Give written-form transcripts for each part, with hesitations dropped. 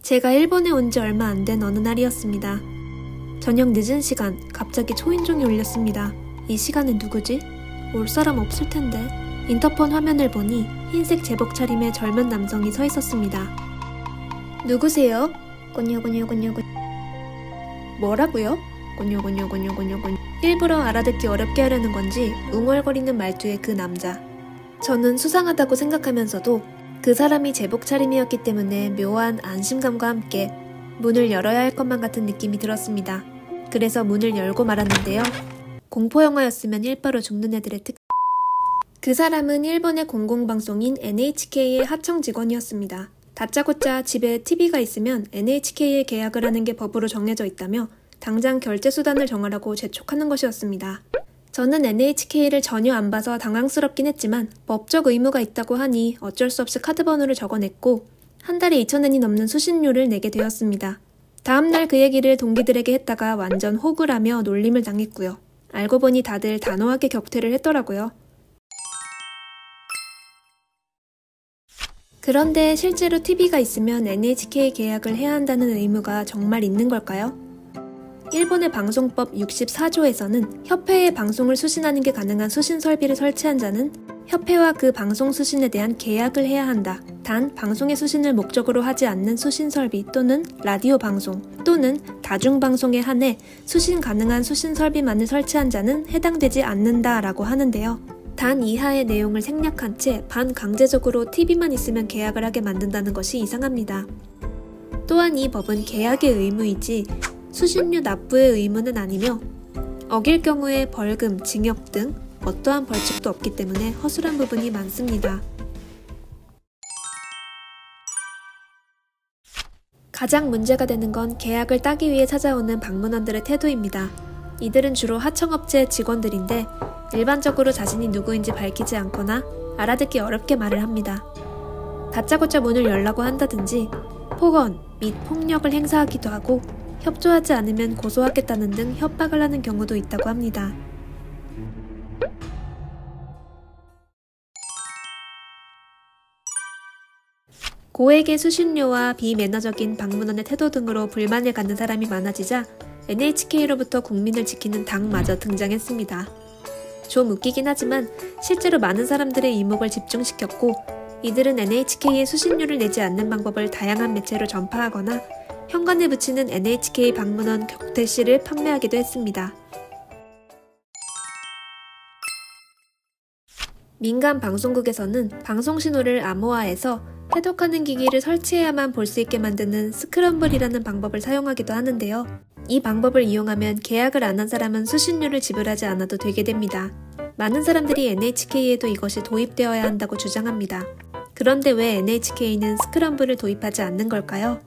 제가 일본에 온 지 얼마 안 된 어느 날이었습니다. 저녁 늦은 시간 갑자기 초인종이 울렸습니다. 이 시간에 누구지? 올 사람 없을 텐데. 인터폰 화면을 보니 흰색 제복 차림의 젊은 남성이 서 있었습니다. 누구세요? 꼬뇨꼬뇨꼬뇨꼬. 뭐라고요? 꼬뇨꼬뇨꼬뇨꼬뇨꼬. 일부러 알아듣기 어렵게 하려는 건지 웅얼거리는 말투의 그 남자. 저는 수상하다고 생각하면서도 그 사람이 제복 차림이었기 때문에 묘한 안심감과 함께 문을 열어야 할 것만 같은 느낌이 들었습니다. 그래서 문을 열고 말았는데요. 공포영화였으면 일바로 죽는 애들의 특... 그 사람은 일본의 공공방송인 NHK의 하청 직원이었습니다. 다짜고짜 집에 TV가 있으면 NHK에 계약을 하는 게 법으로 정해져 있다며 당장 결제수단을 정하라고 재촉하는 것이었습니다. 저는 NHK를 전혀 안 봐서 당황스럽긴 했지만 법적 의무가 있다고 하니 어쩔 수 없이 카드번호를 적어냈고 한 달에 2,000엔이 넘는 수신료를 내게 되었습니다. 다음날 그 얘기를 동기들에게 했다가 완전 호구라며 놀림을 당했고요. 알고 보니 다들 단호하게 격퇴를 했더라고요. 그런데 실제로 TV가 있으면 NHK 계약을 해야 한다는 의무가 정말 있는 걸까요? 일본의 방송법 64조에서는 협회에 방송을 수신하는 게 가능한 수신 설비를 설치한 자는 협회와 그 방송 수신에 대한 계약을 해야 한다. 단, 방송의 수신을 목적으로 하지 않는 수신 설비 또는 라디오 방송 또는 다중방송에 한해 수신 가능한 수신 설비만을 설치한 자는 해당되지 않는다 라고 하는데요. 단 이하의 내용을 생략한 채 반강제적으로 TV만 있으면 계약을 하게 만든다는 것이 이상합니다. 또한 이 법은 계약의 의무이지 수신료 납부의 의무는 아니며 어길 경우에 벌금, 징역 등 어떠한 벌칙도 없기 때문에 허술한 부분이 많습니다. 가장 문제가 되는 건 계약을 따기 위해 찾아오는 방문원들의 태도입니다. 이들은 주로 하청업체 직원들인데 일반적으로 자신이 누구인지 밝히지 않거나 알아듣기 어렵게 말을 합니다. 다짜고짜 문을 열라고 한다든지 폭언 및 폭력을 행사하기도 하고 협조하지 않으면 고소하겠다는 등 협박을 하는 경우도 있다고 합니다. 고액의 수신료와 비매너적인 방문원의 태도 등으로 불만을 갖는 사람이 많아지자 NHK로부터 국민을 지키는 당마저 등장했습니다. 좀 웃기긴 하지만 실제로 많은 사람들의 이목을 집중시켰고 이들은 NHK에 수신료를 내지 않는 방법을 다양한 매체로 전파하거나 현관에 붙이는 NHK 방문원 격퇴시를 판매하기도 했습니다. 민간 방송국에서는 방송신호를 암호화해서 해독하는 기기를 설치해야만 볼 수 있게 만드는 스크럼블이라는 방법을 사용하기도 하는데요. 이 방법을 이용하면 계약을 안 한 사람은 수신료를 지불하지 않아도 되게 됩니다. 많은 사람들이 NHK에도 이것이 도입되어야 한다고 주장합니다. 그런데 왜 NHK는 스크럼블을 도입하지 않는 걸까요?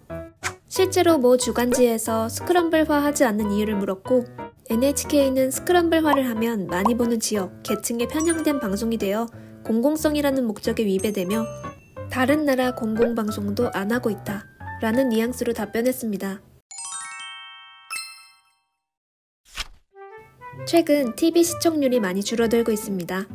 실제로 모 주간지에서 스크럼블화하지 않는 이유를 물었고 NHK는 스크럼블화를 하면 많이 보는 지역, 계층에 편향된 방송이 되어 공공성이라는 목적에 위배되며 다른 나라 공공방송도 안 하고 있다 라는 뉘앙스로 답변했습니다. 최근 TV 시청률이 많이 줄어들고 있습니다.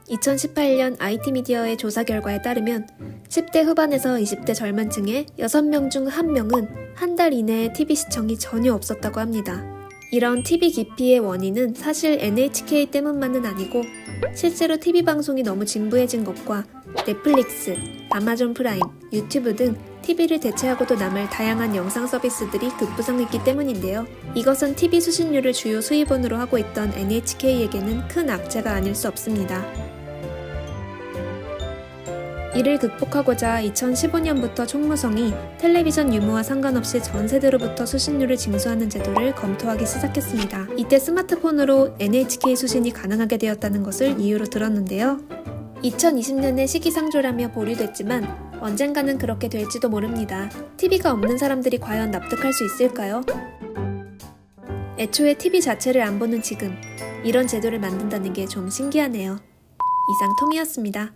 2018년 IT미디어의 조사 결과에 따르면 10대 후반에서 20대 젊은 층의 6명 중 1명은 한 달 이내에 TV 시청이 전혀 없었다고 합니다. 이런 TV 기피의 원인은 사실 NHK 때문만은 아니고 실제로 TV 방송이 너무 진부해진 것과 넷플릭스, 아마존 프라임, 유튜브 등 TV를 대체하고도 남을 다양한 영상 서비스들이 급부상했기 때문인데요. 이것은 TV 수신료를 주요 수입원으로 하고 있던 NHK에게는 큰 악재가 아닐 수 없습니다. 이를 극복하고자 2015년부터 총무성이 텔레비전 유무와 상관없이 전 세대로부터 수신료를 징수하는 제도를 검토하기 시작했습니다. 이때 스마트폰으로 NHK 수신이 가능하게 되었다는 것을 이유로 들었는데요. 2020년에 시기상조라며 보류됐지만 언젠가는 그렇게 될지도 모릅니다. TV가 없는 사람들이 과연 납득할 수 있을까요? 애초에 TV 자체를 안 보는 지금 이런 제도를 만든다는 게 좀 신기하네요. 이상 톰이었습니다.